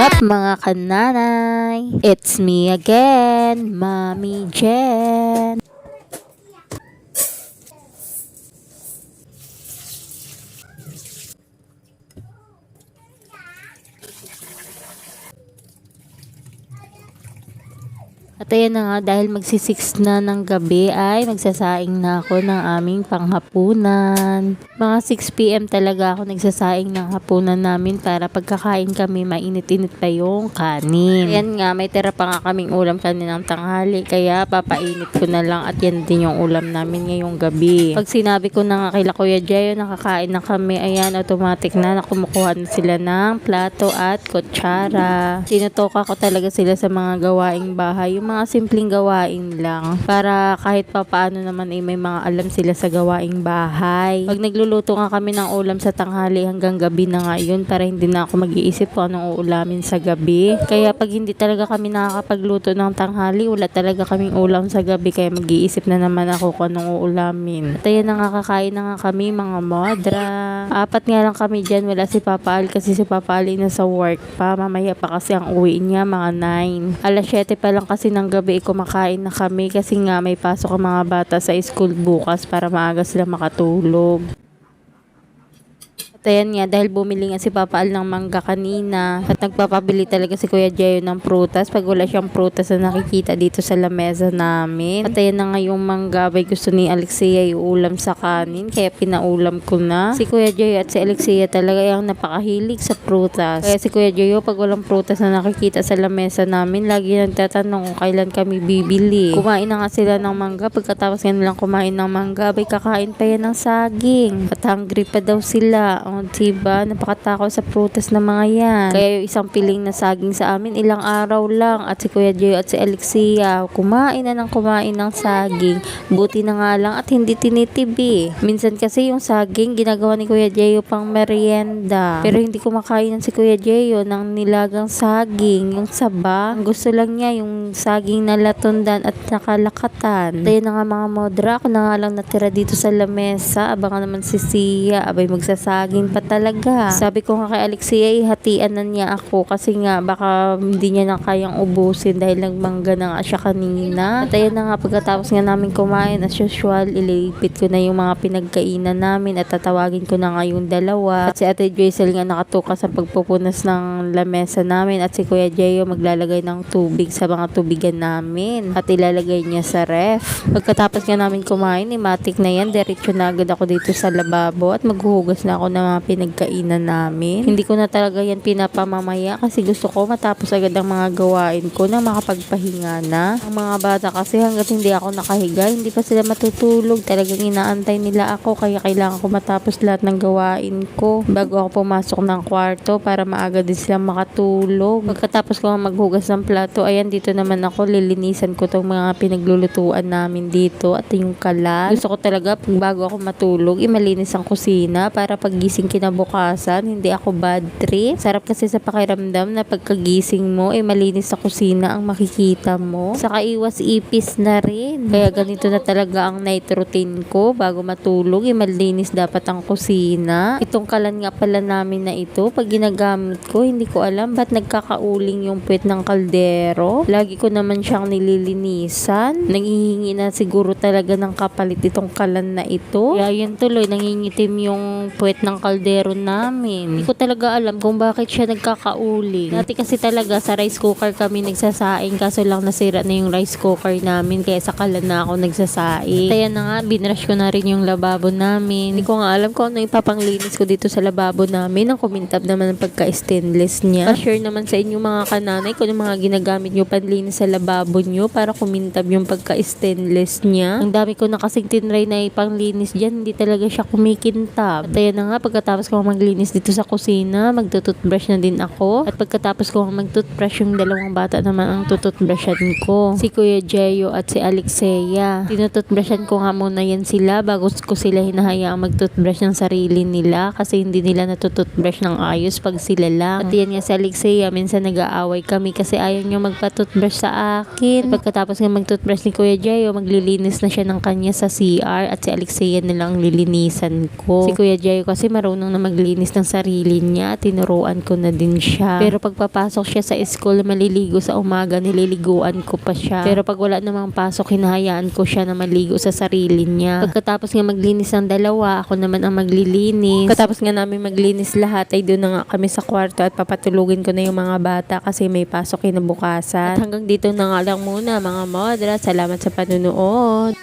up mga kananay? It's me again, Mommy Jen. At ayan na nga, dahil magsi-6 na ng gabi ay magsasaing na ako ng aming panghapunan. Mga 6 PM talaga ako nagsasaing ng hapunan namin para pagkakain kami mainit-init pa yung kanin. Ayan nga, may tira pa nga kaming ulam kaninang tanghali kaya papainit ko na lang at yan din yung ulam namin ngayong gabi. Pag sinabi ko na nga kila Kuya Jayo nakakain na kami, ayan automatic na kumukuha na sila ng plato at kutsara. Tinutoka ko talaga sila sa mga gawaing bahay, yung mga simpleng gawain lang para kahit papaano naman may mga alam sila sa gawaing bahay. Pag nagluluto nga kami ng ulam sa tanghali hanggang gabi na nga yun para hindi na ako mag-iisip kung anong uulamin sa gabi. Kaya pag hindi talaga kami nakakapagluto ng tanghali, wala talaga kaming ulam sa gabi kaya mag-iisip na naman ako kung anong uulamin. At ayan na nga, kakain na nga kami mga modra. 4 nga lang kami dyan, wala si Papa Al kasi si Papa Al na sa work pa. Mamaya pa kasi ang uwi niya mga 9. Alas 7 pa lang kasi ng gabi kumakain na kami kasi nga may pasok ang mga bata sa school bukas para maaga sila makatulog. At ayan nga, dahil bumili nga si Papa Al ng mangga kanina at nagpapabili talaga si Kuya Jayo ng prutas pag wala siyang prutas na nakikita dito sa lamesa namin. At ayan na nga yung mangga, bay gusto ni Alexia iulam sa kanin kaya pinaulam ko na. Si Kuya Jayo at si Alexia talaga yung napakahilig sa prutas. Kaya si Kuya Jayo pag walang prutas na nakikita sa lamesa namin, lagi nagtatanong kung kailan kami bibili. Kumain na nga sila ng mangga, pagkatapos nga nilang kumain ng mangga, bay kakain pa yan ng saging. At hungry pa daw sila. O, diba? Napakatakot sa prutas na mga yan. Kaya yung isang piling na saging sa amin, ilang araw lang. At si Kuya Joy at si Alexia, kumain ng saging. Buti na nga lang at hindi tinitibi. Minsan kasi yung saging, ginagawa ni Kuya Joy pang merienda. Pero hindi kumakain si Kuya Joy ng nilagang saging. Yung saba, ang gusto lang niya yung saging na latundan at nakalakatan. Tayo na nga mga modra, ako na nga lang natira dito sa lamesa. Abangan naman si Sia, abay magsasaging pa talaga. Sabi ko nga kay Alexia, hatian na niya ako kasi nga baka hindi niya na kayang ubusin dahil nagmangga na nga siya kanina. At ayan na nga, pagkatapos nga namin kumain as usual, ililipit ko na yung mga pinagkainan namin at tatawagin ko na nga yung dalawa. At si Ate Joycel nga nakatuka sa pagpupunas ng lamesa namin at si Kuya Jayo maglalagay ng tubig sa mga tubigan namin at ilalagay niya sa ref. Pagkatapos nga namin kumain, matik na yan, diretso na agad ako dito sa lababo at maghuhugas na ako ng mga pinagkainan namin. Hindi ko na talaga yan pinapamamaya kasi gusto ko matapos agad ang mga gawain ko na makapagpahinga na. Ang mga bata kasi hanggat hindi ako nakahiga, hindi pa sila matutulog. Talagang inaantay nila ako kaya kailangan ko matapos lahat ng gawain ko bago ako pumasok ng kwarto para maaga din sila makatulog. Pagkatapos ko maghugas ng plato, ayan dito naman ako, lilinisan ko tong mga pinaglulutuan namin dito at yung kalan. Gusto ko talaga bago ako matulog, malinis ang kusina para paggising kinabukasan, hindi ako bad trip. Sarap kasi sa pakiramdam na pagkagising mo, malinis sa kusina ang makikita mo. Saka iwas ipis na rin. Kaya ganito na talaga ang night routine ko. Bago matulog, malinis dapat ang kusina. Itong kalan nga pala namin na ito, pag ginagamit ko, hindi ko alam ba't nagkakauling yung puwet ng kaldero. Lagi ko naman siyang nililinisan. Nangihingi na siguro talaga ng kapalit itong kalan na ito. Kaya yun tuloy, nangingitim yung puwet ng kaldero namin. Hindi ko talaga alam kung bakit siya nagkakauling. Dati kasi talaga sa rice cooker kami nagsasaing kaso lang nasira na yung rice cooker namin kaya sa kalan na ako nagsasaing. Kaya na nga, binrush ko na rin yung lababo namin. Hindi ko nga alam kung ano ipapanglinis ko dito sa lababo namin. Ang kumintab naman ng pagka-stainless niya. Pa-share naman sa inyo mga kananay kung yung mga ginagamit nyo panlinis sa lababo nyo para kumintab yung pagka-stainless niya. Ang dami ko na kasing tinry na ipanglinis dyan, hindi talaga siya kumikintab. At ayan na nga, pagkatapos ko maglinis dito sa kusina, magtututbrush na din ako. At pagkatapos ko magtutbrush, yung dalawang bata naman ang tututbrushan ko. Si Kuya Jayo at si Alexia. Tinututbrushan ko nga muna yan sila bago ko sila hinahayaang magtutbrush ng sarili nila kasi hindi nila natututbrush ng ayos pag sila lang. At yan nga si Alexia, minsan nag-aaway kami kasi ayaw niya magpatutbrush sa akin. Pagkatapos nga magtutbrush ni Kuya Jayo, maglilinis na siya ng kanya sa CR at si Alexia nilang lilinisan ko. Si Kuya Jayo kasi marunong marunong na maglinis ng sarili niya. Tinuruan ko na din siya. Pero pagpapasok siya sa school, maliligo sa umaga, nililiguan ko pa siya. Pero pag wala namang pasok, hinahayaan ko siya na maligo sa sarili niya. Pagkatapos nga maglinis ng dalawa, ako naman ang maglilinis. Pagkatapos nga namin maglinis lahat, ay doon na nga kami sa kwarto at papatulugin ko na yung mga bata kasi may pasok kinabukasan. At hanggang dito na nga lang muna mga modra. Salamat sa panunood.